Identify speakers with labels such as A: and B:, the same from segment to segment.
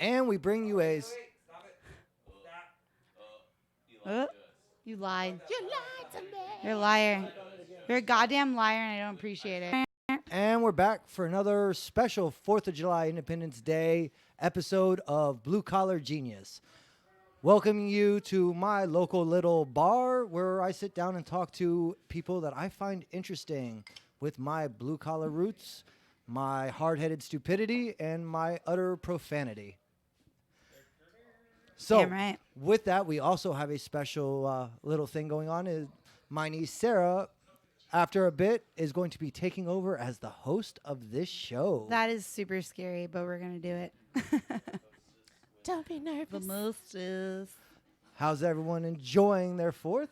A: And we bring you a...
B: You lied.
C: You lied to me.
B: You're a liar. You're a goddamn liar, and I don't appreciate it.
A: And we're back for another special 4th of July Independence Day episode of Blue Collar Genius. Welcoming you to my local little bar where I sit down and talk to people that I find interesting with my blue collar roots, my hard-headed stupidity, and my utter profanity. So,
B: Damn right.
A: with that, we also have a special little thing going on. My niece Sarah, after a bit, is going to be taking over as the host of this show.
B: That is super scary, but we're going to do it.
C: Don't be nervous.
B: The most is.
A: How's everyone enjoying their 4th?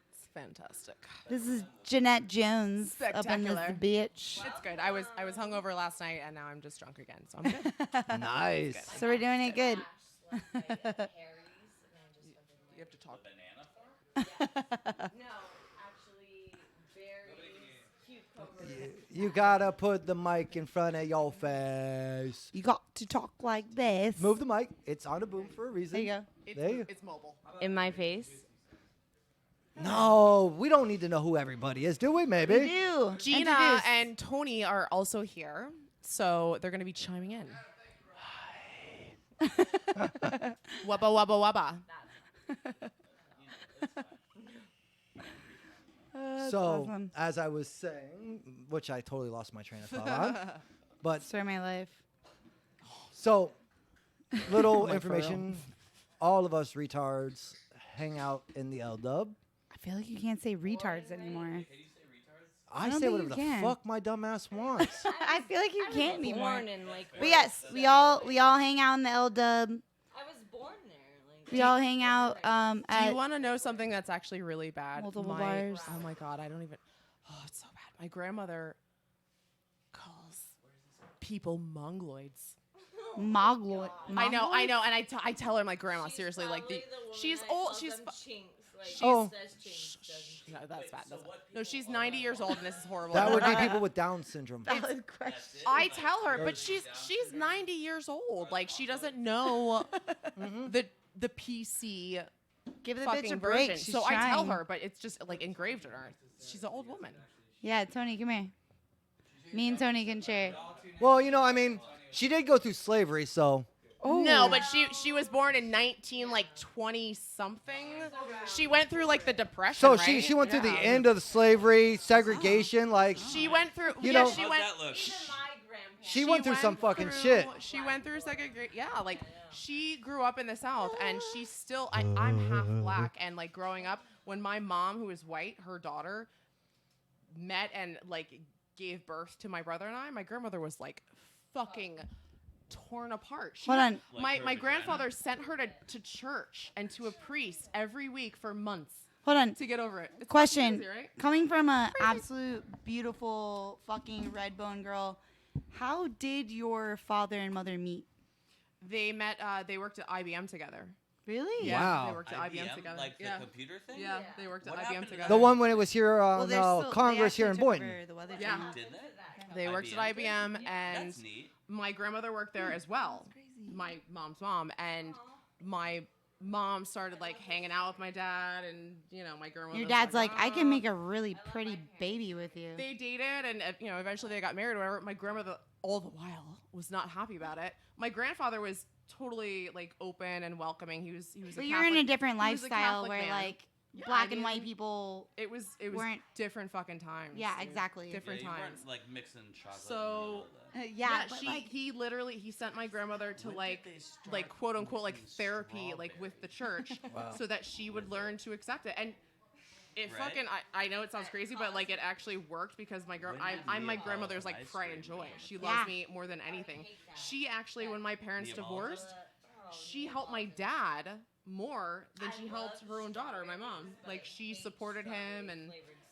C: It's fantastic.
B: This is Jeanette Jones up in this
C: Spectacular.
B: bitch.
C: It's good. I was hungover last night, and now I'm just drunk again, so I'm good.
A: Nice.
B: So we're doing it good.
C: You have to talk.
A: You gotta put the mic in front of your face.
B: You got to talk like this.
A: Move the mic. It's on a boom for a reason.
B: There you go.
A: There you go.
C: It's mobile.
D: In my face.
A: No, we don't need to know who everybody is, do we? Maybe.
B: We do.
C: Gina
B: Introduce.
C: and Tony are also here, so they're going to be chiming in. Wubba, wubba, wubba.
B: That's
A: So,
B: awesome.
A: as I was saying, which I totally lost my train of thought on, but
B: Story of my life.
A: so, little
C: Like, for
A: information. All of us retards hang out in the L-Dub.
B: I feel like you can't say retards anymore.
A: I
B: don't
A: say
B: think
A: whatever
B: you
A: the
B: can.
A: fuck my dumb ass wants.
B: I feel like you can't anymore.
D: Born in like.
B: But yes, we all hang out in the L Dub.
D: I was born there. Like.
B: We all hang out
C: Do
B: at
C: you want to know something that's actually really bad?
B: Multiple bars.
C: Oh my god, I don't even. Oh, it's so bad. My grandmother calls people mongoloids.
B: Mogloid.
C: I know, and I tell her, my grandma, seriously, like she's old. She's
A: Oh.
C: no, that's bad. No, she's 90 years old, and this is horrible.
A: That would be people with Down syndrome.
B: Valid question.
C: I tell her, but she's 90 years old. Like she doesn't know the PC
B: Give the
C: fucking
B: bitch a break.
C: version.
B: She's
C: So I tell
B: trying.
C: her, but it's just like engraved in her. She's an old woman.
B: Yeah, Tony, come here. Me and Tony can share.
A: Well, you know, I mean, she did go through slavery, so...
B: Oh
C: No, but she was born in 20 something. She went through like the depression.
A: So
C: right?
A: she went through the
C: Yeah.
A: end of the slavery, segregation, like...
C: She went through.
A: You
C: yeah,
A: know-
C: she
E: How's
C: went.
E: that look?
A: She went through some fucking shit.
C: She went through segregation. Yeah, like she grew up in the South, and she's still. I'm half black, and like growing up, when my mom, who is white, her daughter, met and like gave birth to my brother and I, my grandmother was like fucking torn apart. She
B: Hold on.
E: Like
C: My
E: her
C: my
E: vagina?
C: grandfather sent her to church and to a priest every week for months
B: Hold on.
C: to get over it. It's
B: Question.
C: crazy, right?
B: Coming from a absolute beautiful fucking red bone girl, how did your father and mother meet?
C: They met. They worked at IBM together.
B: Really?
C: Yeah,
A: Wow.
C: they worked at IBM together.
E: Like
C: yeah.
E: the computer thing?
C: Yeah, they worked at
E: What
C: IBM
E: happened to
C: together.
A: The one when it was here
B: Well,
A: on
B: they're still,
A: Congress
B: they
A: here in
B: actually took
A: Boynton.
B: over the Weather
C: Yeah.
B: Channel.
E: Didn't it?
C: They worked at IBM, and
E: That's neat.
C: my grandmother worked there as well. My mom's mom, and my mom started like hanging out with my dad, and you know my grandmother.
B: Your dad's like, I can make a really pretty baby with you.
C: They dated, and eventually they got married or whatever. My grandmother, all the while, was not happy about it. My grandfather was totally like open and welcoming. He was.
B: But
C: a
B: you're in a
C: Catholic-
B: different
C: he was a
B: lifestyle
C: Catholic
B: where
C: man.
B: like
C: Yeah,
B: black
C: I
B: and white
C: mean,
B: people.
C: It was
B: weren't-
C: different fucking times.
B: Yeah,
C: dude.
B: exactly.
C: Different
E: Yeah, you
C: times.
E: weren't like mixing chocolate.
C: So
B: Yeah, but
C: she
B: like,
C: he literally he sent my grandmother to
E: When did
C: like
E: they start
C: like quote unquote like
E: making
C: therapy like with the church
A: Wow.
C: so that she would learn to accept it, and it
E: Right.
C: fucking I know it sounds crazy, but like it actually worked because my
E: When did
C: I'm
E: we
C: my grandmother's like
E: apologize
C: pride
E: for
C: and joy.
E: anything?
C: She
B: Yeah.
C: loves me more than anything. She actually, when my parents
E: The
C: divorced,
E: apology?
C: she helped my dad more than she helped her own daughter, my mom. Like she supported him, and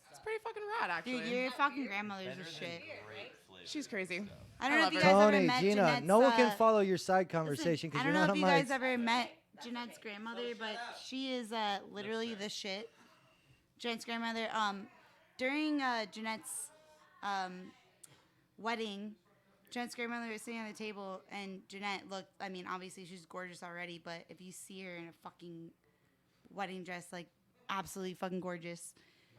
C: it's pretty fucking rad actually.
B: dude, your fucking grandmother's
E: Better
B: a
E: than
B: shit.
E: grape flavor
C: She's crazy.
E: stuff.
B: I don't know
C: I
B: if you
C: love
B: guys
C: her.
B: ever
A: Tony,
B: met
A: Gina,
B: Jeanette's,
A: no one can follow your side conversation because
B: I
A: you're
B: don't know
A: not
B: if
A: on
B: you
A: my...
B: guys ever met Jeanette's grandmother, but she is literally the shit. Jeanette's grandmother. During Jeanette's wedding, Jeanette's grandmother was sitting at the table, and Jeanette looked, I mean, obviously she's gorgeous already, but if you see her in a fucking wedding dress, like, absolutely fucking gorgeous.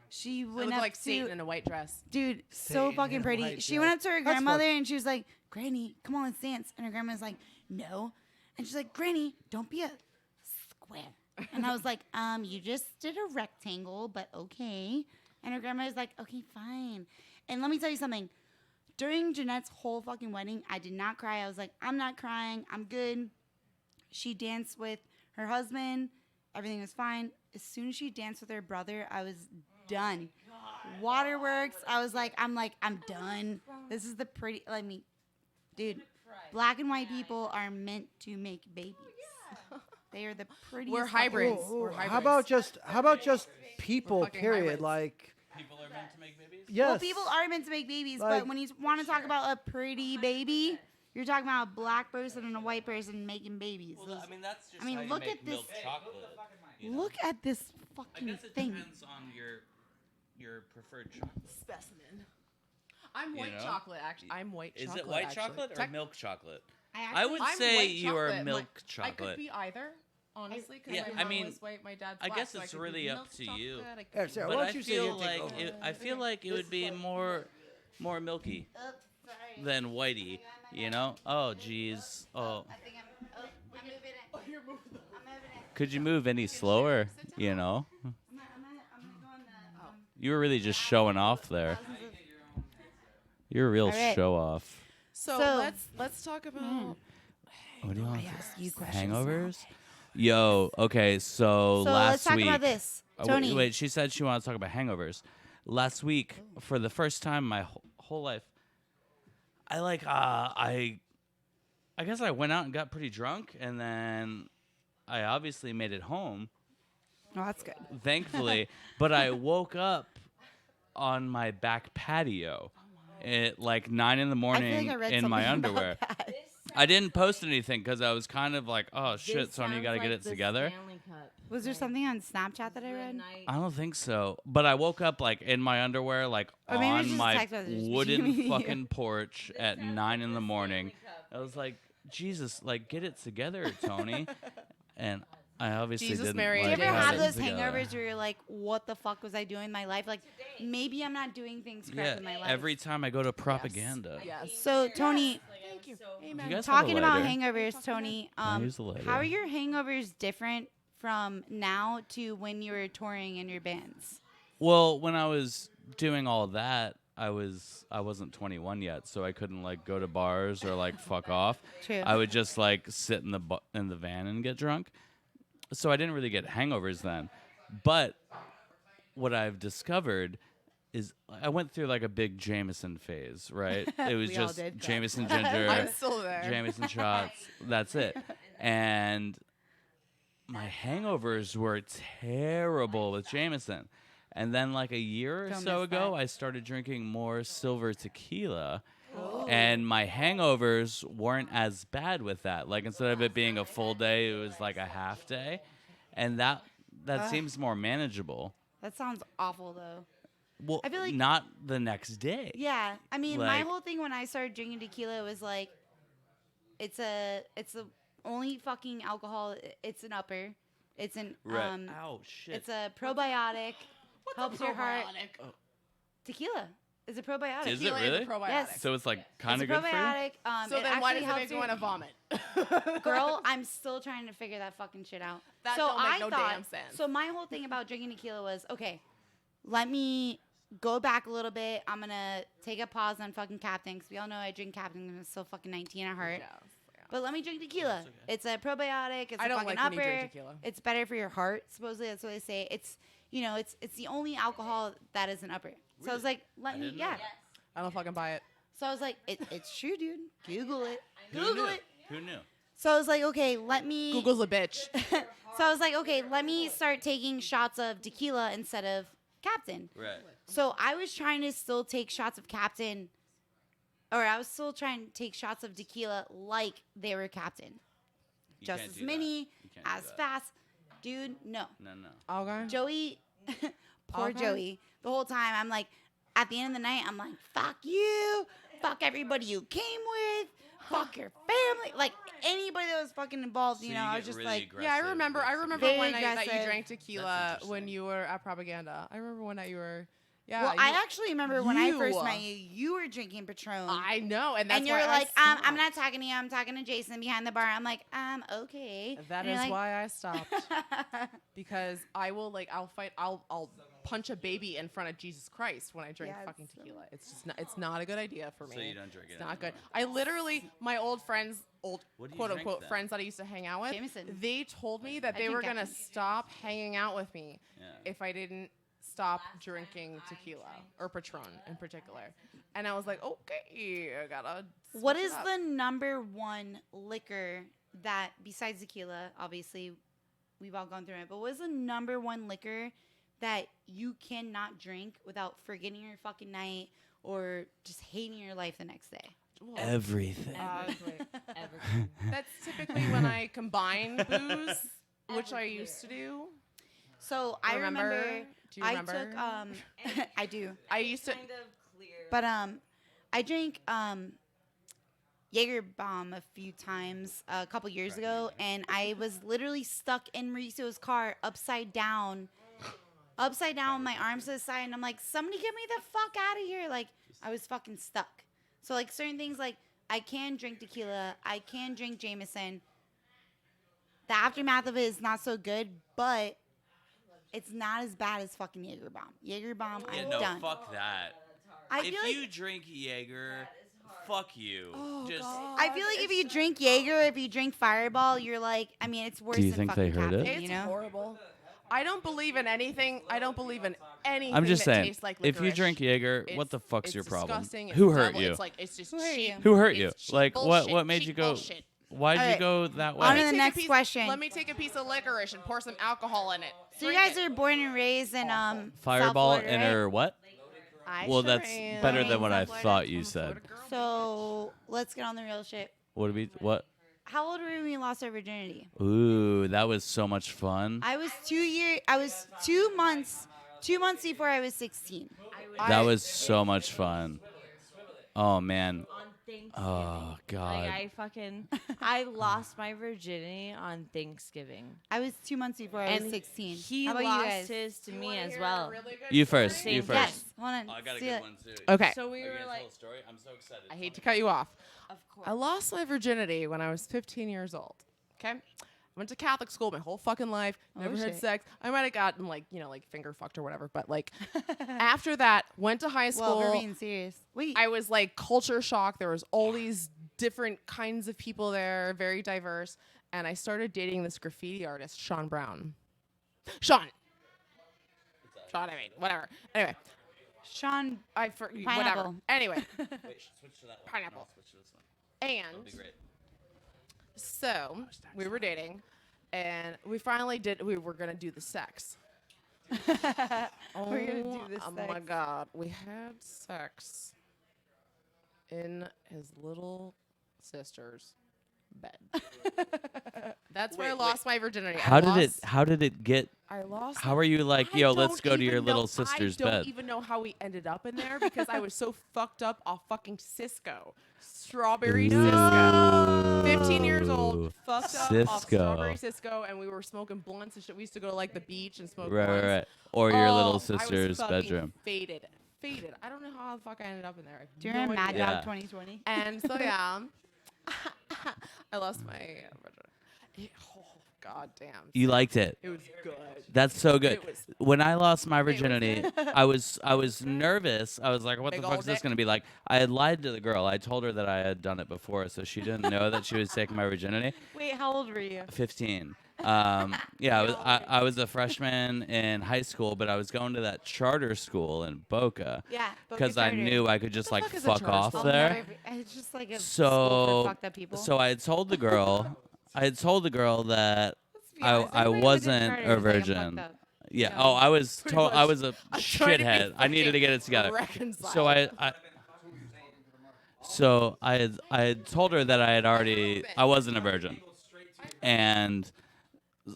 B: She
C: It
B: went
C: looked
B: up
C: like
B: to,
C: Satan in a white dress.
B: dude, so
A: Satan in
B: fucking
A: a
B: pretty.
A: white
B: She
A: dress.
B: went up to her
A: That's
B: grandmother,
A: fuck-
B: and she was like, Granny, come on, let's dance. And her grandma's like, no. And she's like, Granny, don't be a square. And I was like, you just did a rectangle, but okay. And her grandma was like, okay, fine. And let me tell you something. During Jeanette's whole fucking wedding, I did not cry. I was like, I'm not crying. I'm good. She danced with her husband. Everything was fine. As soon as she danced with her brother, I was done. Waterworks. I'm done. This is the pretty, dude, black and white people are meant to make babies. They are the prettiest.
C: We're
B: fucking-
C: hybrids.
A: Ooh,
C: We're hybrids.
A: how about just people?
C: fucking
A: Period.
C: hybrids.
A: Like
E: People are meant to make babies?
A: yes.
B: Well, people are meant to make babies,
A: Like-
B: but when you want to talk about a pretty baby, you're talking about a black person and a white person making babies.
E: Well, I mean, that's just
B: I mean,
E: how you
B: look
E: make
B: at this-
E: milk chocolate. you know?
B: Look at this
E: I
B: fucking
E: guess it
B: thing.
E: depends on your preferred chocolate.
C: Specimen. I'm white
E: know?
C: chocolate, actually. I'm white
E: Is
C: chocolate.
E: it white
C: actually.
E: chocolate or
C: Tech-
E: milk chocolate?
B: I
E: would
C: I'm
E: say
C: white
E: you are
C: chocolate.
E: milk
C: I
E: chocolate.
C: could be either, honestly, because
E: Yeah,
C: my
E: I
C: mom
E: mean,
C: was white, my dad's
E: I
C: black.
E: guess
C: so
E: it's
C: could be
E: really up
C: milk
E: to you.
C: chocolate, I could
A: Yeah,
C: be-
A: Sarah,
E: But
A: why
E: I
A: don't you say
E: feel
A: you take
E: like
A: over?
E: I feel like it would be more milky than whitey. You know? Oh, jeez. Oh,
B: I think I'm moving it. I'm moving it.
E: could you move any slower? You know?
B: I'm gonna go on the.
E: You were really just showing off there. You're a real
B: All right.
E: show off.
C: So,
B: So-
C: let's talk about.
E: What do you want?
B: ask you questions
E: Hangovers? Yo, okay, so
B: So
E: last
B: let's talk
E: week.
B: about this,
E: Wait,
B: Tony.
E: wait, she said she wanted to talk about hangovers. Last week, for the first time in my whole life, I guess I went out and got pretty drunk, and then I obviously made it home,
B: Oh, that's good.
E: thankfully. But I woke up on my back patio at like 9 in the
B: I
E: morning
B: feel like I read
E: in my
B: something about
E: underwear.
B: that.
E: I didn't post anything because I was kind of like, oh shit,
D: This
E: Sonya, you
D: sounds
E: gotta
D: like
E: get it
D: the
E: together.
D: Stanley Cup.
B: Was there something on Snapchat that I read?
D: Night.
E: I don't think so. But I woke up like in my underwear, like
B: Or maybe it's
E: on
B: just
E: my
B: text messages between me
E: wooden
B: and you.
E: fucking porch at 9 in the morning. I was like, Jesus, like get it together, Tony. And I obviously
C: Jesus,
E: didn't.
C: Mary,
B: Do
E: like,
B: you ever
C: Yeah.
B: have
E: it
B: those
E: together.
B: hangovers where you're like, what the fuck was I doing in my life? Like, maybe I'm not doing things correct
E: Yeah,
B: in my life.
E: every time I go to propaganda.
C: Yes.
B: So, Tony,
C: Thank you.
E: You
C: Amen.
E: guys have a
B: talking about
E: lighter?
B: hangovers, Tony,
E: I use the lighter?
B: how are your hangovers different from now to when you were touring in your bands?
E: Well, when I was doing all that, I wasn't 21 yet, so I couldn't like go to bars or like fuck off.
B: True.
E: I would just like sit in the van and get drunk. So I didn't really get hangovers then. But what I've discovered is I went through like a big Jameson phase, right? It was
B: We all
E: just
B: did,
E: Jameson
C: I'm
E: ginger,
C: still there.
E: Jameson shots. That's it. And my hangovers were terrible with Jameson. And then like a year or
B: Don't
E: so
B: miss
E: ago,
B: that.
E: I started drinking more silver tequila. And my hangovers weren't as bad with that. Like instead of it being a full day, it was like a half day. And that seems more manageable.
B: That sounds awful, though.
E: Well,
B: I feel like-
E: not the next day.
B: Yeah, I mean, my
E: Like-
B: whole thing when I started drinking tequila was like, it's the only fucking alcohol. It's an upper. It's an
E: Right. Ow, shit.
B: It's a probiotic. Helps your heart. Tequila is a probiotic.
E: Is it
C: Tequila
E: really?
C: is a probiotic.
B: Yes.
E: So it's like kind
B: It's
E: of
B: a
E: good for you?
B: probiotic.
C: So
B: it
C: then why
B: actually
C: does it
B: helps
C: make you
B: your-
C: want to vomit?
B: Girl, I'm still trying to figure that fucking shit out.
C: That
B: so
C: don't make
B: I
C: no
B: thought,
C: damn sense.
B: So my whole thing about drinking tequila was, okay, let me go back a little bit. I'm gonna take a pause on fucking Captain, because we all know I drink Captain and I'm still fucking 19 at heart.
C: Yes, yeah.
B: But let me drink tequila. It's a probiotic. It's
C: I
B: a
C: don't
B: fucking
C: like when you
B: upper.
C: drink tequila.
B: It's better for your heart. Supposedly, that's what they say. It's it's the only alcohol that is an upper. So I was like, let me,
E: didn't know
B: yeah.
E: that.
C: I don't fucking buy it.
B: So I was like, it's true, dude. Google it.
E: Who
B: Google
E: knew?
B: it.
E: Who knew?
B: So I was like, okay, let me.
C: Google's a bitch.
B: So I was like, okay, let me start taking shots of tequila instead of Captain.
E: Right.
B: So I was trying to still take shots of Captain, or I was still trying to take shots of tequila like they were Captain.
E: You
B: Just
E: can't
B: as
E: do that.
B: many,
E: You can't do
B: as
E: that.
B: fast. Dude, no.
E: No.
C: Okay.
B: Joey, poor
C: Okay.
B: Joey. The whole time, I'm like, at the end of the night, I'm like, fuck you. fuck everybody you came with, fuck your family, like anybody that was fucking involved.
E: So
B: You know,
E: you
B: I
E: get
B: was just
E: really
B: like,
E: aggressive
C: Yeah, I remember.
E: with
C: I
E: tequila.
C: remember
B: Very
C: one night that you
B: aggressive.
C: drank tequila
E: That's
C: when
E: interesting.
C: you were at propaganda. I remember one night you were. Yeah.
B: well,
C: you-
B: I actually remember when I first
C: you-
B: met you, you were drinking Patron.
C: I know, and that's
B: and you're
C: why
B: like,
C: I
B: I'm
C: stopped.
B: not talking to you. I'm talking to Jason behind the bar. I'm like, okay.
C: That
B: And you're
C: is
B: like,
C: why I stopped. Because I will I'll fight. I'll punch a baby in front of Jesus Christ when I drink
B: Yeah,
C: fucking
B: it's so-
C: tequila. It's just not. It's not a good idea for me.
E: So you don't drink it
C: It's not good.
E: anymore.
C: I literally, my old friends,
E: What do you
C: quote
E: drink
C: unquote
E: then?
C: friends that I used to hang out with,
B: Jameson.
C: they told me that
B: I
C: they
B: drink
C: were gonna
B: caffeine.
C: stop hanging out with me
E: Yeah.
C: if I didn't stop drinking tequila or Patron in particular. And I was like, okay, I gotta.
B: What
C: switch it
B: is
C: up.
B: the number one liquor that, besides tequila, obviously, we've all gone through it, but what is the number one liquor that you cannot drink without forgetting your fucking night or just hating your life the next day?
C: Well,
E: Everything.
D: Everything.
C: that's typically when I combine booze, which I used to do.
B: So I remember,
C: Do you
B: I
C: remember?
B: took I do.
C: I used to.
D: Kind of clear.
B: But I drank Jaeger bomb a few times a couple years ago, and I was literally stuck in Mauricio's car upside down, my arms to the side, and I'm like, somebody get me the fuck out of here! Like I was fucking stuck. So like certain things, like I can drink tequila, I can drink Jameson. The aftermath of it is not so good, but it's not as bad as fucking Jaeger bomb. Jaeger bomb,
E: Yeah,
B: I'm
E: no,
B: done.
E: fuck that.
B: I
E: If
B: feel like
E: you drink Jaeger, fuck you. Just
B: I feel like if you drink Jaeger, if you drink Fireball, you're like, I mean, it's worse
E: you
B: than
E: think they
B: fucking
E: heard it?
B: caffeine,
C: It's
B: you know?
C: horrible. I don't believe in anything. I don't believe in anything.
E: I'm just
C: that
E: saying,
C: tastes like
E: if you
C: licorice.
E: drink Jaeger, what
C: It's-
E: the fuck's
C: it's
E: your problem?
C: disgusting, it's
E: Who hurt
C: devil-
E: you?
C: It's like it's just
B: Who hurt
C: cheap.
B: you?
E: Who hurt you?
C: It's cheap
E: Like
C: bullshit,
E: what made
C: cheap
E: you go?
C: bullshit.
E: Why'd you
B: Alright.
E: go that
B: On
E: way?
B: to the
C: Take a
B: next
C: piece-
B: question.
C: Let me take a piece of licorice and pour some alcohol in it.
B: So you
C: Drink
B: guys
C: it.
B: are born and raised in South
E: Fireball
B: Florida,
E: in
B: right?
E: her what?
C: I
E: Well,
C: sure
E: that's
C: am.
E: better
B: Born
E: than
B: in
E: what I
B: South Florida?
E: thought you
C: I'm a
E: said.
C: Florida girl.
B: So let's get on the real shit.
E: What did what?
B: How old were you when you lost our virginity?
E: Ooh, that was so much fun.
B: I was 2 months before I was 16.
E: That was so much fun. Oh man.
D: On Thanksgiving.
E: Oh god.
D: Like I lost my virginity on Thanksgiving.
B: I was 2 months before I was
D: And
B: 16.
D: He
B: How about
D: lost
B: you guys?
D: his to
C: You
D: me
C: wanna
D: as
C: hear a
D: well.
C: really good
E: You
C: story?
E: first. You
D: Same.
E: first.
B: Yes. Hold on.
E: Oh, I got a
B: See
E: good
B: it.
E: one too.
C: Okay.
D: So we
E: Are you
D: were
E: gonna
D: like,
E: tell a story? I'm so excited.
C: I hate to cut you off.
D: of course.
C: I lost my virginity when I was 15 years old. Okay? I went to Catholic school my whole fucking life. Never had
B: shit.
C: sex. I might have gotten like finger fucked or whatever, but like after that, went to high
B: Well, we're
C: school.
B: being serious. Wait.
C: I was like culture shock. There was all these different kinds of people there, very diverse, and I started dating this graffiti artist, Sean Brown. Sean, I mean, whatever. Anyway,
B: Sean,
C: whatever.
B: Pineapple.
C: Anyway,
E: Wait, switch to that one.
C: Pineapple.
E: I'll switch to this one.
C: and
E: That'll be great.
C: so we were dating, and we finally did. We were gonna do the sex.
B: We're gonna do the
C: Oh my
B: sex.
C: god, we had sex in his little sister's bed. That's where I
E: Wait,
C: lost my virginity.
E: How did it get?
C: I lost.
E: How are you like,
C: I
E: yo, let's
C: don't
E: go to your
C: even
E: little
C: know-
E: sister's
C: I
E: bed?
C: don't even know how we ended up in there because I was so fucked up off fucking Cisco. Strawberry Cisco. 15 years old, fucked up off
E: Cisco.
C: strawberry Cisco, and we were smoking blunts and shit. We used to go to like the beach and smoke
E: Right,
C: blunts.
E: right. Or your
C: Oh,
E: little
C: I was
E: sister's
C: fucking
E: bedroom.
C: Faded. I don't know how the fuck I ended up in there. I have
B: do you
C: no
B: remember Mad
C: idea.
E: Yeah.
B: Dog 2020?
C: And so yeah, I lost my virginity. Oh god damn.
E: You liked it.
C: It was good.
E: That's so good.
C: It was-
E: When I lost my
C: was
E: virginity,
C: good.
E: I was nervous. I was like, what
C: Big
E: the
C: ol'
E: fuck is this
C: dick.
E: going to be like? I had lied to the girl. I told her that I had done it before, so she didn't know that she was taking my virginity.
B: Wait, how old were you?
E: 15. Yeah, I was a freshman in high school, but I was going to that charter school in Boca
B: Yeah.
E: because I knew I could just
C: the
E: like
C: fuck is a
E: fuck
C: charter
E: off
C: school?
E: there.
B: It's just like a school
E: So,
B: for fucked up people.
E: so I had told the girl, that
B: Let's be honest,
E: I
B: everybody who did
E: wasn't
B: charter
E: a
B: is like, I'm
E: virgin.
B: fucked up.
E: Yeah.
C: Yeah,
E: Oh, I was
C: pretty
E: I
C: much.
E: was a
C: I'm trying to be
E: shithead. I needed to get it together.
C: reconciled.
E: So I had told her that I wasn't a virgin, and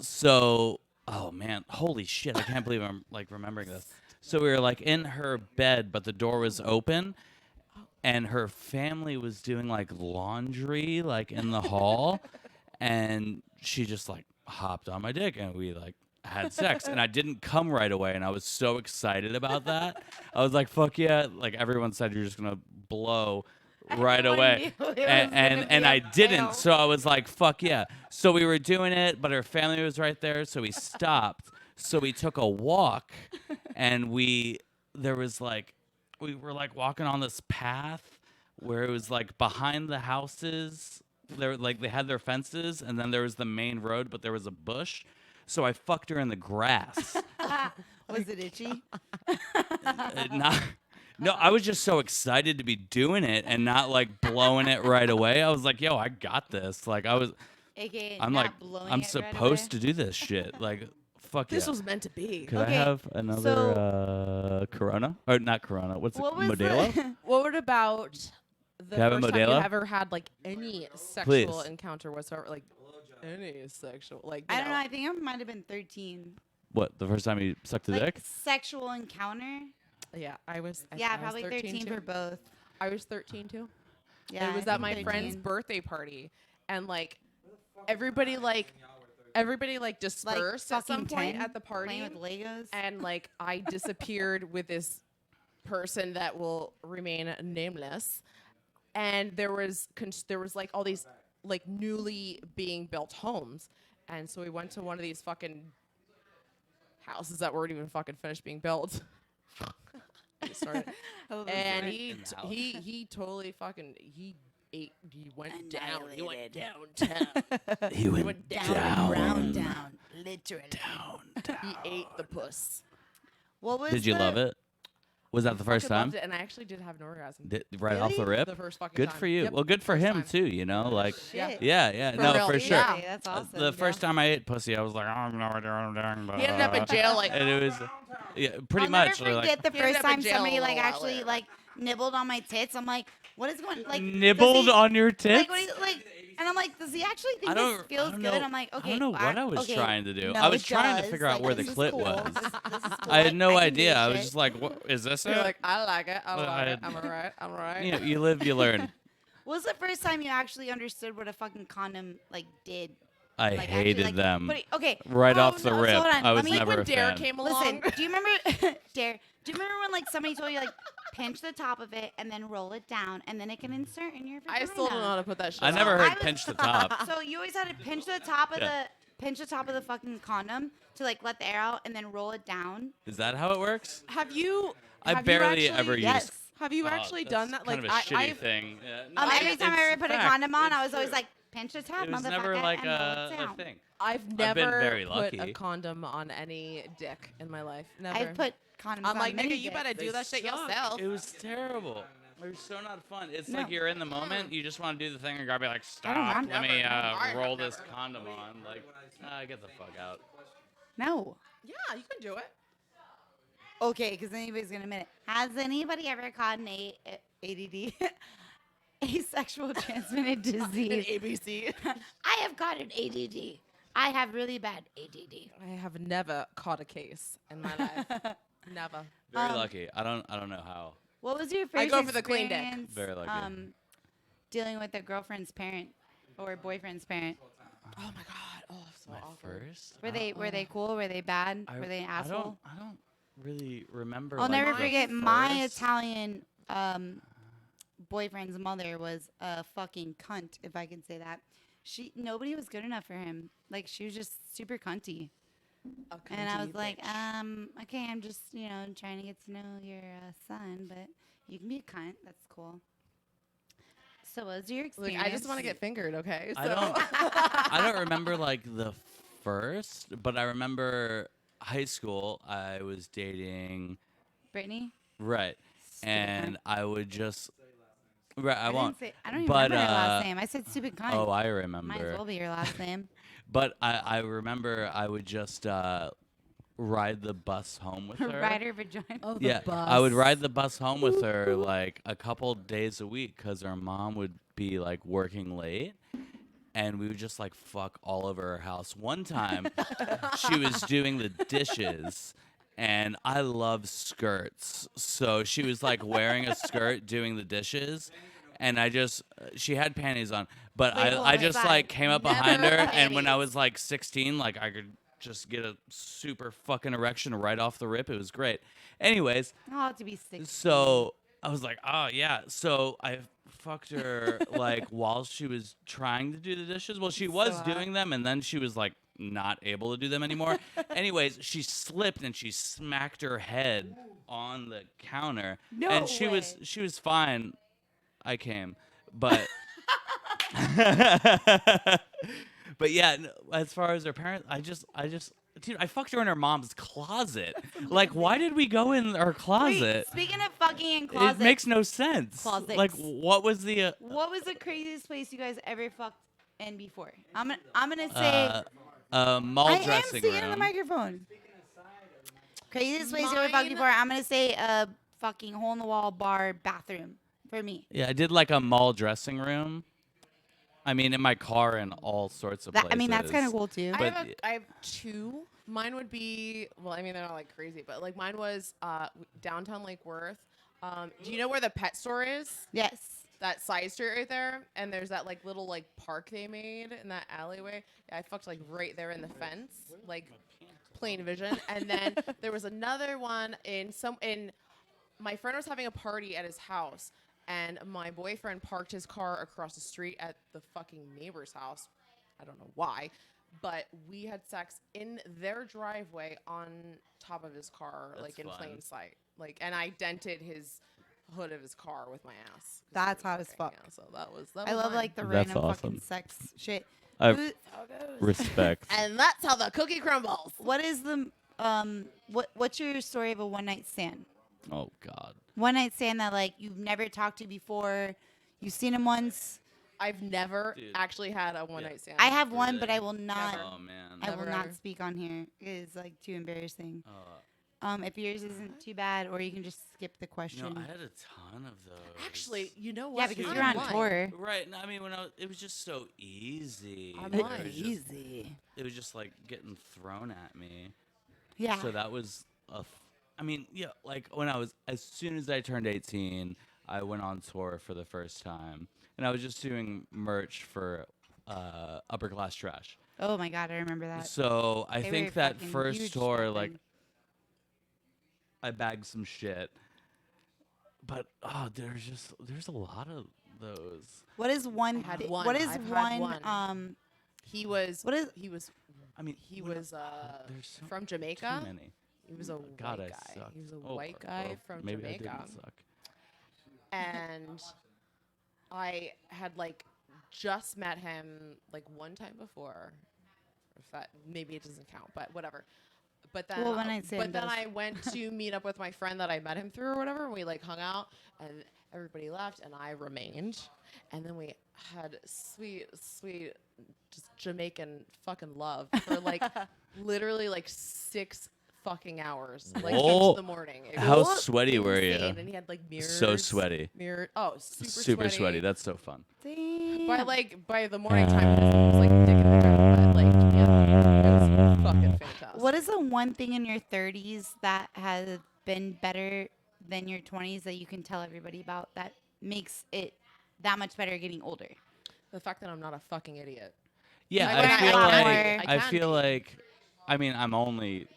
E: so oh man, holy shit, I can't believe I'm like remembering this. So we were like in her bed, but the door was open, and her family was doing like laundry like in the hall, and she just like hopped on my dick, and we like had sex, and I didn't come right away, and I was so excited about that. I was like, fuck yeah. Like everyone said you're just gonna blow right
B: Everyone
E: away.
B: knew it was
E: And
B: gonna
E: and,
B: be
E: and
B: a
E: I didn't.
B: fail.
E: So I was like, fuck yeah. So we were doing it, but her family was right there, so we stopped. So we took a walk, and there was like we were like walking on this path where it was like behind the houses. There like they had their fences, and then there was the main road, but there was a bush. So I fucked her in the grass.
B: Was it itchy?
E: Not, no, I was just so excited to be doing it and not like blowing it right away. I was like, yo, I got this. Like
B: AKA
E: I'm
B: not
E: like,
B: blowing
E: I'm
B: it
E: supposed
B: right
E: to do this shit. Like, fuck
C: This
E: yeah.
C: was meant to be.
E: Could I
B: Okay,
E: have another Corona? Or not Corona. What's
B: What
E: it?
B: was
E: Modelo?
B: the
C: What about the
E: Can I have a
C: first time you
E: Modelo?
C: ever had like any sexual
E: Please.
C: encounter whatsoever? Like any sexual, like
B: I don't know. I think I might have been 13.
E: What, the first time you sucked a
B: Like
E: dick?
B: sexual encounter.
C: Yeah, I was.
B: Yeah,
C: I was
B: probably 13
C: too.
B: for both.
C: I was 13 too.
B: Yeah,
C: It was
B: I
C: at my
B: think
C: friend's
B: 13.
C: birthday party, and like everybody dispersed at some
B: fucking
C: point
B: 10,
C: at the party,
B: playing with Legos.
C: and like I disappeared with this person that will remain nameless, and there was like all these like newly being built homes, and so we went to one of these fucking houses that weren't even fucking finished being built. Get started. And he totally fucking he went down. He went downtown.
E: He went
B: Brown down, literally.
C: He ate the puss.
B: What was
E: Did you love it? Was that the first
C: Fucking
E: time?
C: loved it, and I actually did have an orgasm.
E: Right off the rip?
C: The first fucking
E: Good
C: time.
E: for you.
C: Yep.
E: Well, good for
C: First
E: him
C: time.
E: too, you know? Like,
B: Shit.
E: yeah.
C: For
E: No,
C: real.
E: for sure.
B: Yeah, that's awesome.
E: The first time I ate pussy, I was like, oh, I have no idea what I'm doing.
C: He ended up in jail like
E: And it was, yeah, pretty
B: I'll
E: much.
B: never
E: like,
B: forget the
C: He ended
B: first
C: up in
B: time
C: jail
B: somebody
C: a
B: like
C: little while
B: actually
C: later.
B: like nibbled on my tits. I'm like, what is going like? does
E: nibbled
B: he-
E: on your tits?
B: Like, what do you, like, and I'm like, does he actually think this feels good?
E: know.
B: I'm like, okay.
E: I don't know what I was
B: okay,
E: trying to do.
B: no,
E: I was
B: it
E: trying to
B: does.
E: figure out
B: Like,
E: where the
B: this is
E: clit
B: cool.
E: was.
B: This is cool.
E: I had no
B: can do
E: idea. I was
B: shit.
E: just like, what is this?
C: you're
E: it?
C: like, I like it. I
E: Well,
C: like it.
E: I-
C: I'm alright. I'm alright.
E: You know, you live, you learn.
B: What was the first time you actually understood what a fucking condom like did?
E: I
B: Like, actually,
E: hated
B: like,
E: them.
B: But okay.
E: Right
B: oh,
E: off the
B: no, so
E: rip.
B: hold on.
E: I was
B: Let me,
E: never
C: when
E: a
C: Dare
E: fan.
C: came
B: Listen,
C: along.
B: do you remember Dare? Do you remember when like somebody told you like pinch the top of it and then roll it down and then it can insert in your vagina?
C: I still don't know how to put that shit
E: I never
C: on.
E: heard
B: I was-
E: pinch the top.
B: So you always had to pinch the top of
E: Yeah.
B: the fucking condom to like let the air out and then roll it down.
E: Is that how it works?
C: Have you?
E: I
C: have you
E: barely
C: actually-
E: ever
B: Yes.
E: used.
C: Have you
E: Oh,
C: actually
E: that's
C: done that?
E: Kind
C: Like
E: of a shitty
C: I've
E: thing. Yeah, no,
B: Every time I
E: it's
B: ever put a
E: fact.
B: condom on,
E: It's
B: I was always
E: true.
B: like pinch the top,
E: It was
B: motherfucker,
E: never like
B: and roll it
E: a
B: down.
E: thing.
C: I've
E: been
C: never
E: very
C: put a
E: lucky.
C: condom on any dick in my life. Never.
B: I've put condoms
C: I'm
B: on
C: like,
B: many
C: nigga, you
B: dicks.
C: better do
E: They
C: that shit
E: suck.
C: yourself.
E: It was terrible. It was so not fun. It's
B: No.
E: like you're in the moment. You just want to do the thing, and gotta be like,
B: I don't
E: stop.
B: want
E: Let me
C: never. I have
E: roll this
C: never.
E: condom on. Like, get the fuck out.
B: No.
C: Yeah, you can do it.
B: Okay, because anybody's gonna admit it. Has anybody ever caught an ADD, asexual transmitted disease?
C: ABC.
B: I have caught an ADD. I have really bad ADD.
C: I have never caught a case in my life. Never.
E: Very lucky. I don't know how.
B: What was your first
C: I go for the clean dick.
B: experience,
E: Very lucky.
B: dealing with a girlfriend's parent or boyfriend's parent?
C: Oh my god. Oh, so
E: My
C: awkward.
E: first.
B: Were they cool? Were they bad? Were they an asshole?
E: I don't really remember.
B: I'll
E: like,
B: never
E: the
B: forget my
E: first.
B: Italian boyfriend's mother was a fucking cunt, if I can say that. Nobody was good enough for him. Like she was just super cunty. And I was like, okay, I'm just, trying to get to know your son, but you can be a cunt. That's cool. So what was your
C: Like,
B: experience?
C: I just want to get fingered, okay? So.
E: I don't remember like the first, but I remember high school. I was dating,
B: Brittany?
E: right, and I would just, right. I
B: didn't
E: won't.
B: say- I don't even
E: but,
B: remember your last name. I said stupid cunt.
E: Oh, I
B: Might as
E: remember.
B: well be your last name.
E: But I remember I would just ride the bus home with her.
B: Ride her vagina.
C: Oh,
E: Yeah, I would ride the bus home with her like a couple days a week because her mom would be like working late, and we would just like fuck all over her house. One time, she was doing the dishes, and I love skirts. So she was like wearing a skirt doing the dishes, and she had panties on, but
B: Wait,
E: I
B: what
E: just
B: size?
E: like came up
C: Never
E: behind her, and when I
C: panties.
E: was like 16, like I could just get a super fucking erection right off the rip. It was great. Anyways,
B: Oh, to be 6.
E: so I was like, oh yeah. So I fucked her like while she was trying to do the dishes. Well, she was
B: hot.
E: doing them, and then she was like not able to do them anymore. Anyways, she slipped and she smacked her head on the counter,
B: No
E: and she
B: way.
E: was fine. I came, but but yeah, as far as her parents, dude, I fucked her in her mom's closet. Like, why did we go in her closet?
B: Wait, speaking of fucking in closets,
E: It makes no sense.
B: Closets.
E: Like, what was the
B: what was the craziest place you guys ever fucked in before? I'm gonna say
E: mall
B: I am
E: dressing
B: speaking
E: room?
B: in the microphone. Craziest place you ever fucked
C: Mine-
B: before? I'm gonna say a fucking hole in the wall bar bathroom for me.
E: Yeah, I did like a mall dressing room. I mean, in my car and all sorts of
B: That,
E: places.
B: I mean, that's kind of cool too.
E: But-
C: I have 2. Mine would be, well, I mean, they're not like crazy, but like mine was downtown Lake Worth. Do you know where the pet store is?
B: Yes.
C: That side street right there, and there's that like little like park they made in that alleyway. Yeah, I fucked like right there in the fence, like plain vision. And then there was another one in my friend was having a party at his house, and my boyfriend parked his car across the street at the fucking neighbor's house. I don't know why, but we had sex in their driveway on top of his car,
E: That's
C: like in
E: fun.
C: plain sight. Like, and I dented his hood of his car with my ass.
B: That's hot as fuck.
C: Yeah, so that was
B: I love
C: mine.
B: like the
E: That's
B: random
E: awesome.
B: fucking sex shit.
E: I
B: Who-
E: respect.
C: And that's how the cookie crumbles.
B: what is the what's your story of a one night stand?
E: Oh God.
B: One night stand that like you've never talked to before, you've seen him once.
C: I've never
E: Dude.
C: actually had a one night stand.
B: I have one, but
E: Really?
B: I will not.
E: Oh man.
B: I will
C: Never
B: not
C: ever.
B: speak on here. It is like too embarrassing.
E: Uh,
B: If yours isn't too bad, or you can just skip the
E: no,
B: question.
E: I had a ton of those.
C: Actually, you know what?
B: yeah, because
E: Dude,
B: you're on
C: Online.
B: tour.
E: Right. No, I mean, it was just so easy.
C: I'm
E: It
C: lying.
E: was just-
B: Easy.
E: It was just like getting thrown at me.
B: Yeah.
E: So that was I mean, yeah, like as soon as I turned 18, I went on tour for the first time, and I was just doing merch for Upper Class Trash.
B: Oh my god, I remember that.
E: So I
B: They were
E: think that
B: fucking
E: first
B: huge
E: tour,
B: back
E: like,
B: then.
E: I bagged some shit, but there's a lot of those.
B: What is one?
C: I had
B: thi-
C: one.
B: What is
C: I've had
B: one?
C: one. He was.
B: What is-
C: He was.
E: I mean,
C: He
E: when I-
C: was
E: there's so
C: from
E: too
C: Jamaica.
E: many.
C: He was a
E: God,
C: white
E: I
C: guy.
E: sucked.
C: He was a
E: Oh,
C: white
E: or-
C: guy
E: or
C: from
E: maybe I
C: Jamaica.
E: didn't suck.
C: And I had like just met him like one time before. If that maybe it doesn't count, but whatever. But then,
B: Well, one night stand
C: but then
B: does.
C: I went to meet up with my friend that I met him through or whatever. And we like hung out, and everybody left, and I remained. And then we had sweet, just Jamaican fucking love for like literally like 6 fucking hours, like
E: Whoa.
C: into the morning. It
E: How
C: was
E: sweaty were you?
C: insane. And he had like mirrors.
E: So sweaty.
C: Oh, super
E: sweaty. That's so fun.
B: Damn.
C: by the morning time, it was like dick in the ground, but like yeah, it was fucking fantastic.
B: What is the one thing in your 30s that has been better than your 20s that you can tell everybody about that makes it that much better getting older?
C: The fact that I'm not a fucking idiot.
E: Yeah,
B: Like,
E: I
B: when
E: feel
B: I-
E: like
C: I
E: I
C: can
E: feel
C: be.
E: like I mean I'm only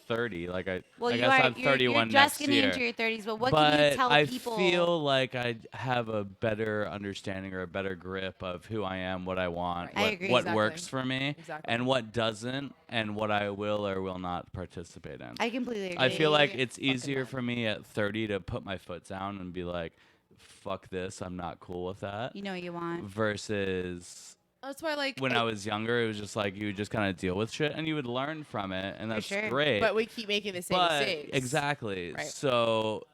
E: 30. Like I
B: Well,
E: guess I'm
B: you're
E: 31
B: just
E: next
B: getting
E: year.
B: into your 30s, but what
E: but
B: can you tell
E: I
B: people?
E: feel like I have a better understanding or a better grip of who I am, what I want,
C: Right.
B: I
E: what,
B: agree.
E: what
C: Exactly.
E: works for me,
C: Exactly.
E: and what doesn't, and what I will or will not participate in.
B: I completely agree.
E: I feel like it's
C: Fucking
E: easier
C: mad.
E: for me at 30 to put my foot down and be like, fuck this, I'm not cool with that.
B: you know what you want.
E: Versus
C: That's why like
E: when I was younger, it was just like you would just kind of deal with shit and you would learn from it, and
B: For
E: that's
B: sure.
E: great.
C: but we keep making the same
E: But-
C: mistakes.
E: exactly.
C: Right.
E: So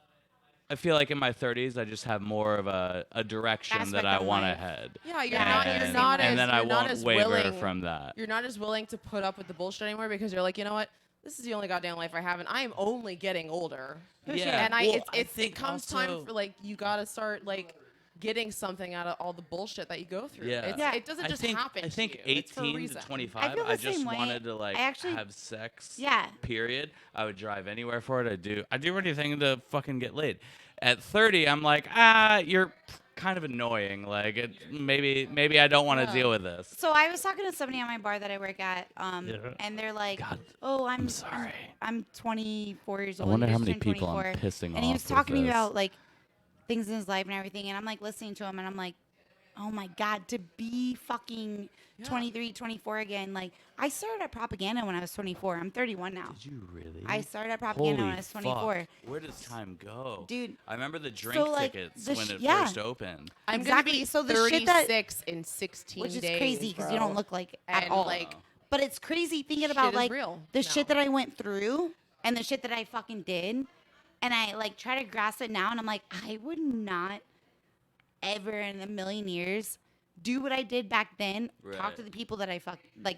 E: I feel like in my 30s, I just have more of a direction
B: Aspect
E: that I
B: of
E: want
B: life.
E: ahead.
C: Yeah, you're
B: Yeah,
C: not.
B: and-
C: You're not as.
E: and then I
C: you're not
E: won't
C: as
E: waver
C: willing,
E: from that.
C: You're not as willing to put up with the bullshit anymore because you're like, you know what? This is the only goddamn life I have, and I am only getting older.
E: Yeah.
C: And
E: Well, I
C: it
E: think
C: comes
E: also-
C: time for like you gotta start like getting something out of all the bullshit that you go through.
E: Yeah.
C: It doesn't
E: I
C: just
E: think,
C: happen
E: I think
C: to you. It's for a
E: 18 to
C: reason.
E: 25,
B: feel the
E: I just
B: same way.
E: wanted to like
B: I actually-
E: have sex.
B: Yeah.
E: Period. I would drive anywhere for it. I do anything to fucking get laid. At 30, I'm like, you're kind of annoying. Like, maybe I don't want to deal with this.
B: So I was talking to somebody at my bar that I work at,
E: Yeah.
B: and they're like,
E: God,
B: "Oh, I'm
E: sorry.
B: I'm 24 years
E: I
B: old.
E: wonder
B: He
E: how
B: just
E: many
B: turned
E: people I'm
B: 24."
E: pissing
B: And he was
E: off with
B: talking to me
E: this.
B: about like things in his life and everything, and I'm like listening to him, and I'm like, "Oh my God, to be fucking 23, 24 again." Like, I started at propaganda when I was 24. I'm 31 now.
E: Did you really?
B: I started at propaganda
E: Holy
B: when I was 24.
E: fuck. Where does time go?
B: Dude,
E: I remember the drink
B: like,
E: tickets
B: the
E: when
B: sh-
E: it
B: yeah.
E: first opened.
C: I'm
B: Exactly.
C: gonna be
B: So the
C: 36
B: shit that-
C: in 16
B: which is
C: days,
B: crazy because you
C: bro.
B: don't look like at
C: And,
B: all.
C: like,
B: But it's crazy thinking
C: shit
B: about
C: is
B: like
C: real
B: the
C: now.
B: shit that I went through and the shit that I fucking did, and I like try to grasp it now, and I'm like, I would not ever in a million years do what I did back then. Talk
E: Right.
B: to the people that I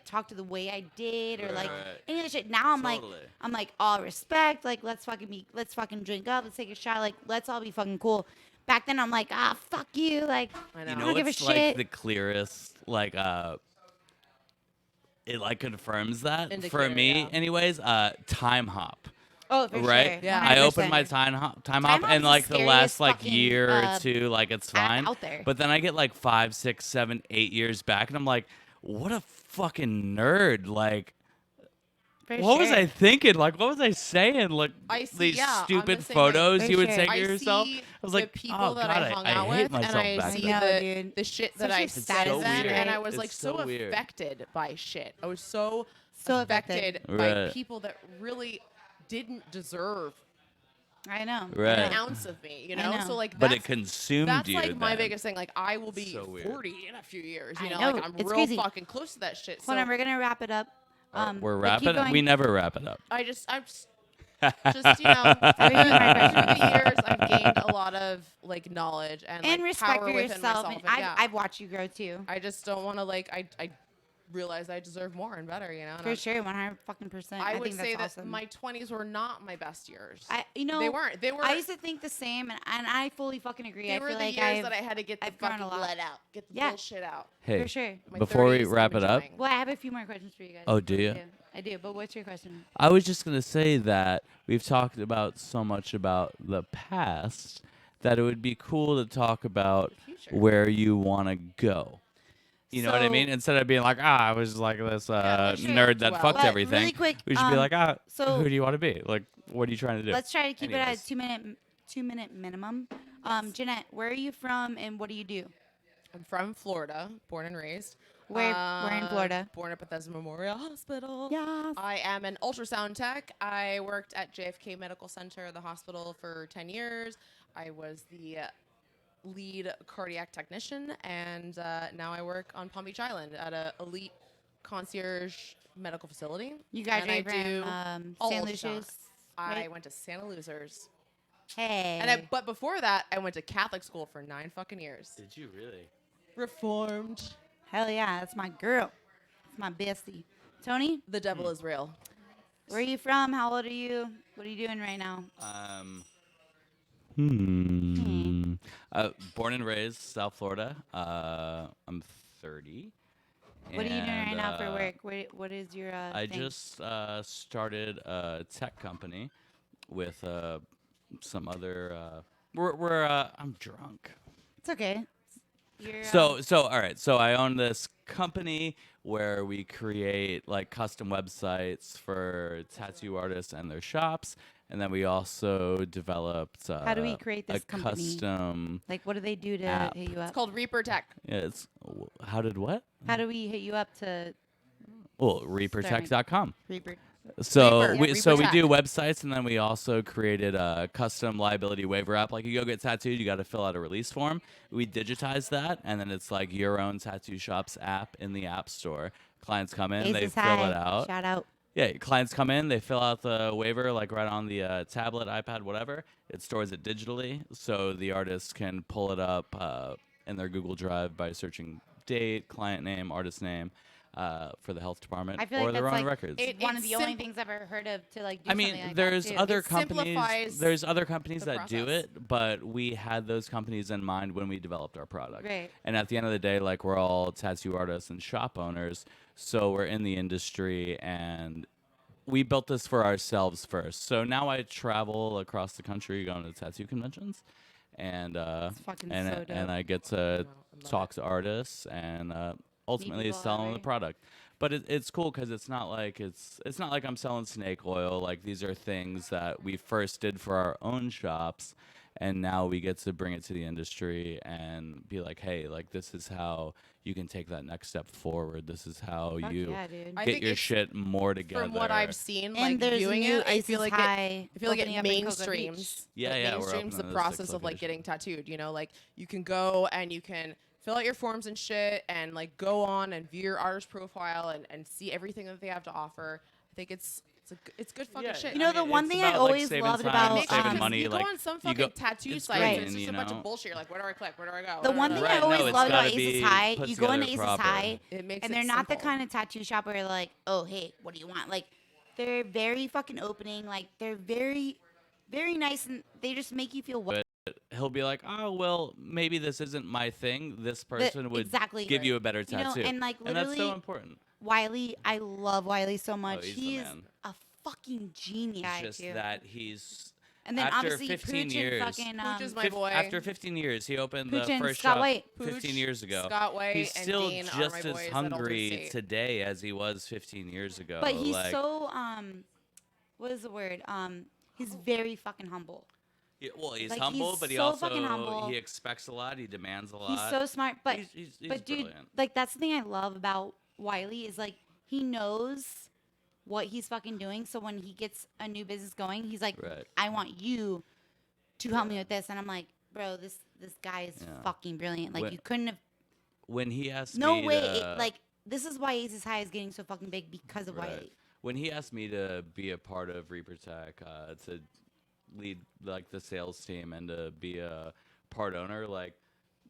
B: talk to the way I did, or like
E: Right.
B: any of the shit. Now
E: Totally.
B: I'm like all respect. Like let's fucking drink up. Let's take a shot. Like let's all be fucking cool. Back then I'm like fuck you. Like
C: I
E: You
C: know.
B: I
E: know
B: don't give a
E: what's like
B: shit.
E: the clearest, like it like confirms that for
C: Indicator,
E: me,
C: yeah.
E: anyways. Time hop,
B: Oh, for
E: right?
B: sure.
C: Yeah.
E: I
B: 100%.
E: open my time hop,
B: Time
E: and
B: hop's the
E: like the last
B: scariest
E: like
B: fucking,
E: year or two, like it's
B: app
E: fine.
B: out there.
E: But then I get like 5, 6, 7, 8 years back, and I'm like, what a fucking nerd! Like,
B: For
E: what was
B: sure.
E: I thinking? Like, what was I saying? Like
C: I see-
E: these
C: yeah, I'm
E: stupid
C: the same way.
E: photos
B: For
E: you would
B: sure.
E: take
C: I
E: of yourself.
C: see
E: I was
C: the
E: like,
C: people
E: oh
C: that
E: god,
C: I hung
E: I
C: out
E: hate
C: with,
E: myself
C: and I
E: back
C: see
E: then.
B: I know,
C: the,
B: dude.
C: the shit
B: Especially
C: that I
B: if
C: said
B: status
C: to them,
E: weird.
C: and I was
E: It's
C: like so
E: so weird.
C: affected by shit. I was so
B: So
C: affected
B: affected.
C: by
E: Right.
C: people that really didn't deserve
B: I know.
E: Right.
C: an ounce of me, you
B: I
C: know?
B: know.
C: So like
E: But
C: that's,
E: it consumed
C: that's
E: you.
C: like my
E: then.
C: biggest thing. Like I will be
E: So weird.
C: 40 in a few years, you
B: I
C: know?
B: know.
C: Like I'm
B: It's
C: real
B: crazy.
C: fucking close to that shit. So
B: Hold on, we're gonna wrap it up.
E: We're
B: but keep
E: wrapping.
B: going.
E: We never wrap it up.
C: I'm just you know, through the years, I've gained a lot of like knowledge and
B: and
C: like
B: respect
C: power
B: for
C: within
B: yourself.
C: myself.
B: And
C: yeah.
B: I've watched you grow too.
C: I just don't want to like. I realize I deserve more and better. You know. And
B: For sure, 100%.
C: I
B: I
C: would
B: think
C: say
B: that's
C: that
B: awesome.
C: my 20s were not my best years.
B: You know,
C: they weren't. They were.
B: I used to think the same, and I fully fucking agree.
C: they
B: I
C: were
B: feel
C: the
B: like
C: years that I had to get the
B: I've grown
C: fucking
B: a lot.
C: let out, get the
B: Yeah.
C: bullshit out.
E: Hey,
B: for sure.
C: My
E: before we
C: 30s, I'm
E: wrap it up,
C: enjoying.
B: Well, I have a few more questions for you guys.
E: Oh, do you?
B: I do. But what's your question?
E: I was just gonna say that we've talked about so much about the past that it would be cool to talk about
C: future.
E: where you want to go. You know what I
B: So-
E: mean? Instead of being like, I was like this
B: for sure.
E: nerd that
C: Well,
E: fucked
B: but
E: everything.
B: really quick,
E: we should be like,
B: so-
E: who do you want to be? Like, what are you trying to do?
B: Let's try to keep it at
E: Anyways.
B: a 2-minute minimum. Jeanette, where are you from, and what do you do?
C: I'm from Florida, born and raised.
B: Where in Florida?
C: Born at Bethesda Memorial Hospital.
B: Yes.
C: I am an ultrasound tech. I worked at JFK Medical Center, the hospital, for 10 years. I was the lead cardiac technician, and now I work on Palm Beach Island at a elite concierge medical facility.
B: You
C: And I
B: graduated
C: do
B: from
C: all
B: St.
C: ultrasound.
B: Lucia's.
C: I
B: right?
C: went to Santa Losers.
B: Hey.
C: But before that, I went to Catholic school for 9 fucking years.
E: Did you really?
C: Reformed.
B: Hell yeah, that's my girl. That's my bestie. Tony,
C: The devil is real.
B: where are you from? How old are you? What are you doing right now?
E: Born and raised South Florida. I'm 30.
B: What are you doing right
E: and,
B: now for work? What is your
E: I
B: thing?
E: just started a tech company with some other. I'm drunk.
B: It's okay. You're,
E: So all right. So I own this company where we create like custom websites for tattoo artists and their shops, and then we also developed.
B: How do we create this
E: a
B: company?
E: custom?
B: like, what do they do to
E: app.
B: hit you
C: It's
B: up?
C: called Reaper Tech.
E: Yeah, it's how did what?
B: How do we hit you up to
E: Well, reapertech.com.
B: Reaper?
E: So
C: Reaper, yeah,
E: we
C: Reaper
E: do
C: Tech.
E: websites, and then we also created a custom liability waiver app. Like you go get tattooed, you got to fill out a release form. We digitize that, and then it's like your own tattoo shop's app in the app store. Clients come in, they
B: Aces
E: fill
B: high.
E: it out.
B: Shout out.
E: Yeah, clients come in, they fill out the waiver like right on the tablet, iPad, whatever. It stores it digitally, so the artist can pull it up in their Google Drive by searching date, client name, artist name. for the health department
B: I feel
E: or
B: like
E: their
B: that's
E: own
B: like
E: records.
B: one
C: It
B: of the only
C: simpl-
B: things I've ever heard of to like do
E: I mean,
B: something like
E: there's
B: that too.
E: other
C: It
E: companies.
C: simplifies
E: There's other companies
C: the
E: that do
C: process.
E: it, but we had those companies in mind when we developed our product.
B: Right.
E: And at the end of the day, like, we're all tattoo artists and shop owners, so we're in the industry, and we built this for ourselves first. So now I travel across the country going to tattoo conventions, and
B: fucking
E: and
B: so
E: and
B: dope.
E: I get to talk to artists and ultimately
B: people
E: sell
B: that
E: them the
B: way.
E: product. But it's cool because it's not like I'm selling snake oil. Like, these are things that we first did for our own shops, and now we get to bring it to the industry and be like, hey, like, this is how you can take that next step forward. This is how
B: Fuck
E: you
B: yeah, dude.
C: I
E: get
C: think
E: your
C: it's-
E: shit more together.
C: From what I've seen,
B: And
C: like
B: there's
C: viewing
B: new
C: it, I feel
B: Aces
C: like
B: High
C: I feel like it
B: opening up in Cocoa Beach.
C: mainstreams.
E: Yeah,
C: it
E: yeah, we're
C: mainstreams
E: opening
C: the
E: this
C: process of like
E: location.
C: getting tattooed. You know, like you can go and you can fill out your forms and shit, and like go on and view your artist profile and see everything that they have to offer. I think it's good fucking
E: Yeah,
C: shit.
B: You know, the one
E: it's
B: thing I
E: about, like,
B: always
E: saving
B: loved
E: time,
B: about,
C: Makes
E: saving
C: sense.
E: money.
C: You
E: like,
C: go on some
E: you
C: fucking
E: go-
C: tattoo
E: it's
C: site,
E: great,
C: and it's just
E: you
C: a bunch
E: know?
C: of bullshit. You're like, where do I click? Where do I go?
B: the one thing
E: Right,
B: I
E: no,
B: always
E: it's
B: loved about
E: gotta
B: Aces
E: be
B: High,
E: put
B: you go into
E: together
B: Aces
E: proper.
B: High,
C: It makes
B: and
C: it
B: they're not the
C: simple.
B: kind of tattoo shop where you're like, oh, hey, what do you want? Like, they're very fucking opening. Like, they're very, very nice, and they just make you feel welcome.
E: He'll be like, oh, well, maybe this isn't my thing. This person would
B: exactly.
E: give you a better
B: You know,
E: tattoo.
B: and, like,
E: and that's so
B: literally-
E: important.
B: Wiley, I love Wiley so much.
E: he's the
B: He is
E: man.
B: a fucking genius.
E: It's just
B: too.
E: that he's
B: And then
E: after
B: obviously
E: 15
B: Pooch
E: years.
B: and fucking
C: Pooch is my
E: fif-
C: boy.
E: After 15 years, he opened
B: Pooch
E: the
B: and
E: first
B: Scott
E: shop
B: White.
E: 15
C: Pooch,
E: years ago.
C: Scott White,
E: He's
C: and
E: still
C: Dean are
E: just
C: my
E: as
C: boys at Alton
E: hungry
C: State.
E: today as he was 15 years ago.
B: but he's
E: like,
B: so what is the word? He's very fucking humble.
E: yeah, well, he's
B: like,
E: humble,
B: he's
E: but he
B: so
E: also
B: fucking humble.
E: he expects a lot. He demands a lot.
B: He's so smart, but
E: he's
B: but dude,
E: brilliant.
B: like that's the thing I love about Wiley is like he knows what he's fucking doing. So when he gets a new business going, he's like,
E: Right.
B: I want you to help me with this, and I'm like, bro, this guy is
E: Yeah.
B: fucking brilliant. Like
E: When-
B: you couldn't have.
E: When he asked
B: No
E: me
B: way.
E: to,
B: Like this is why Aces High is getting so fucking big because of
E: Right.
B: Wiley.
E: When he asked me to be a part of Reaper Tech, to lead like the sales team and to be a part owner, like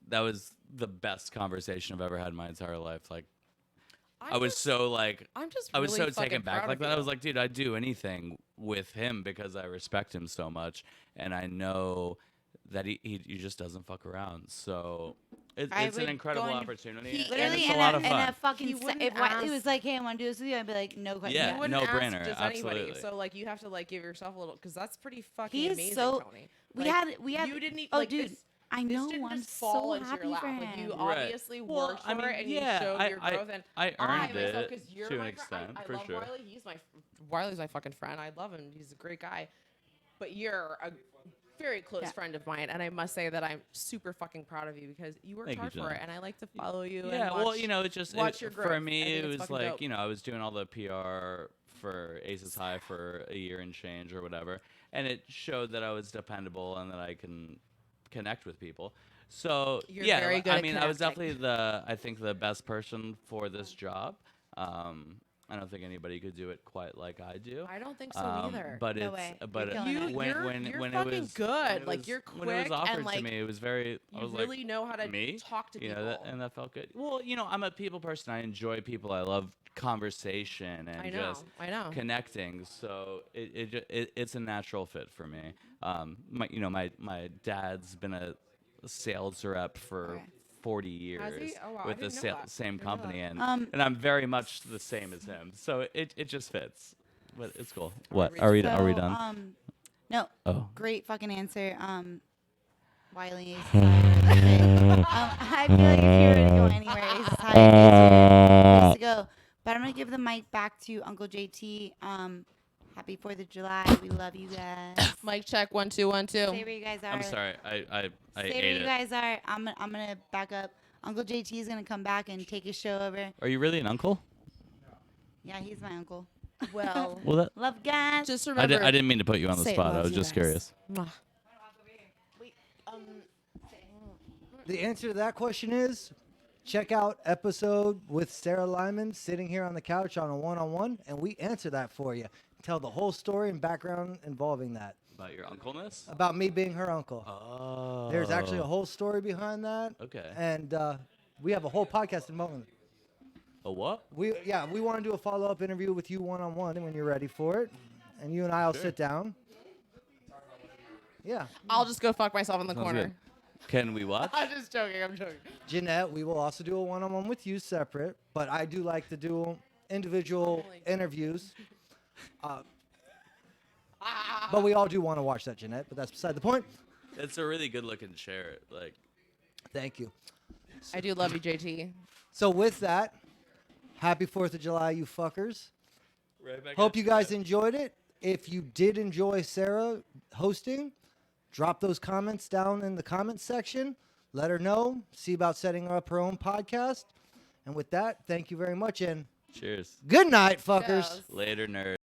E: that was the best conversation I've ever had in my entire life. Like I was so like
C: I'm just
E: I was
C: really
E: so taken
C: fucking
E: back
C: proud
E: like
C: of
E: that. I
C: you.
E: was like, dude, I'd do anything with him because I respect him so much, and I know that he just doesn't fuck around. So
B: I
E: it's an
B: would
E: incredible
B: go into-
E: opportunity,
C: He-
E: and
B: Literally,
E: it's
B: in
E: a lot of
B: in
E: fun.
B: a fucking.
C: He wouldn't
B: If Wiley was
C: ask-
B: like, "Hey, I want to do this with you," I'd be like, "No question."
E: Yeah,
C: You wouldn't ask
E: no-brainer,
C: just anybody.
E: absolutely.
C: So like you have to like give yourself a little because that's pretty fucking
B: He is
C: amazing,
B: so-
C: Tony.
B: We
C: Like,
B: had.
C: you didn't
B: Oh,
C: like
B: dude,
C: this,
B: I
C: this
B: know.
C: didn't
B: I'm
C: just fall
B: so
C: into
B: happy
C: your lap.
B: for
C: Like you
B: him.
E: Right.
C: obviously
E: Well,
C: worked
E: I
C: for
E: mean,
C: it and
E: yeah,
C: you showed your
E: I-
C: growth and
E: I earned
C: myself,
E: it
C: 'cause you're
E: to an
C: my
E: extent,
C: I
E: for
C: love
E: sure.
C: Wiley. Wiley's my fucking friend. I love him. He's a great guy. But you're a very close
B: Yeah.
C: friend of mine, and I must say that I'm super fucking proud of you because you worked
E: Thank you,
C: hard for
E: Jenna.
C: it, and I like to follow you.
E: Yeah,
C: and
E: well,
C: watch-
E: you know, it just
C: watch your
E: for
C: growth. I
E: me,
C: think
E: it
C: it's
E: was
C: fucking
E: like
C: dope.
E: you know, I was doing all the PR for Aces High for a year and change or whatever, and it showed that I was dependable and that I can connect with people. So
C: You're
E: yeah,
C: very good
E: I
C: at
E: mean, I was
C: connecting.
E: definitely I think the best person for this job. I don't think anybody could do it quite like I do.
C: I don't think so either.
E: But
B: No
E: it's
B: way.
E: but
B: You're killing it.
C: You're
E: when
C: fucking
E: it was
C: good.
E: when it
C: Like,
E: was-
C: you're
E: when it was
C: quick
E: offered
C: and, like,
E: to me, it was very. I
C: You
E: was
C: really
E: like,
C: know how to
E: me?
C: talk to
E: you
C: people.
E: know, and that felt good. Well, you know, I'm a people person. I enjoy people. I love conversation and
C: I know.
E: just
C: I know.
E: connecting. So it's a natural fit for me. My dad's been a sales rep for
B: Okay.
E: 40 years
C: Oh, wow, I
E: with the
C: didn't know that.
E: same
C: Didn't know that.
E: company, and
B: Um,
E: I'm very much the same as him. So it just fits. But it's cool. What are we
B: So,
E: done?
B: No.
E: Oh.
B: Great fucking answer. Wiley Aces High. I feel like if you were to go anywhere, Aces High is your place to go. But I'm gonna give the mic back to Uncle JT. Happy 4th of July. We love you guys.
C: Mic check 1 2 1 2.
B: Say where you guys are.
E: I'm sorry. I
B: Say where
E: ate
B: you
E: it.
B: guys are. I'm gonna back up. Uncle JT is gonna come back and take his show over.
E: Are you really an uncle?
B: Yeah, he's my uncle.
C: Well,
E: Well, that
B: Love guys.
C: just
E: I,
C: remember.
E: I didn't mean to put you on the
C: Say
E: spot. I
C: love
E: was
C: you
E: just
C: guys.
E: curious.
C: Mwah.
A: The answer to that question is check out episode with Sara Lyman sitting here on the couch on a one-on-one, and we answer that for you. Tell the whole story and background involving that.
E: About your uncleness?
A: About me being her uncle.
E: Oh.
A: There's actually a whole story behind that.
E: Okay.
A: And we have a whole podcast involving it.
E: A what?
A: We want to do a follow-up interview with you one-on-one when you're ready for it, and you and I'll sit down. Yeah,
C: I'll just go fuck myself in the
E: Sounds
C: corner.
E: good. Can we watch?
C: I'm just joking. I'm joking.
A: Jeanette, we will also do a one-on-one with you separate, but I do like to do individual interviews. But we all do want to watch that, Jeanette, but that's beside the point.
E: It's a really good looking chair. Like,
A: Thank you.
C: I do love you, JT.
A: So with that, happy 4th of July, you fuckers.
E: right back
A: Hope
E: at
A: you guys enjoyed it. If you did enjoy Sara hosting, drop those comments down in the comments section. Let her know. See about setting up her own podcast. And with that, thank you very much, and
E: Cheers.
A: good night, fuckers.
C: Yes.
E: Later, nerd.